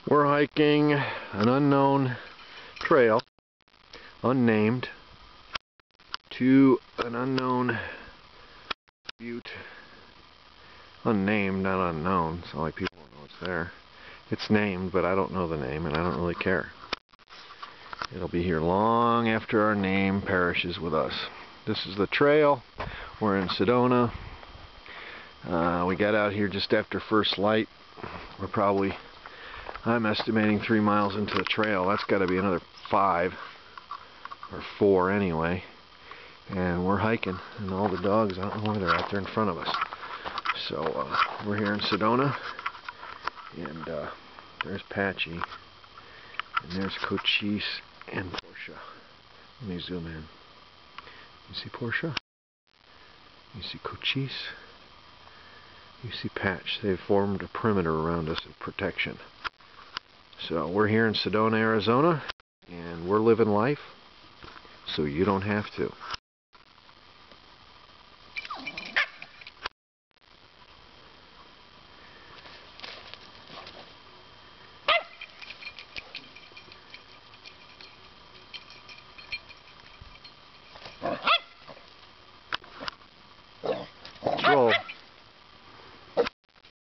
We're hiking an unknown trail, unnamed, to an unknown butte. Unnamed, not unknown. It's not like people don't know it's there. It's named, but I don't know the name, and I don't really care. It'll be here long after our name perishes with us. This is the trail. We're in Sedona. We got out here just after first light. We're probably, I'm estimating, 3 miles into the trail. That's got to be another 5 or 4 anyway. And we're hiking, and all the dogs, I don't know why they're out there in front of us. So we're here in Sedona, and there's Patchy, and there's Cochise and Portia. Let me zoom in. You see Portia? You see Cochise? You see Patch. They've formed a perimeter around us of protection. So we're here in Sedona, Arizona, and we're living life so you don't have to.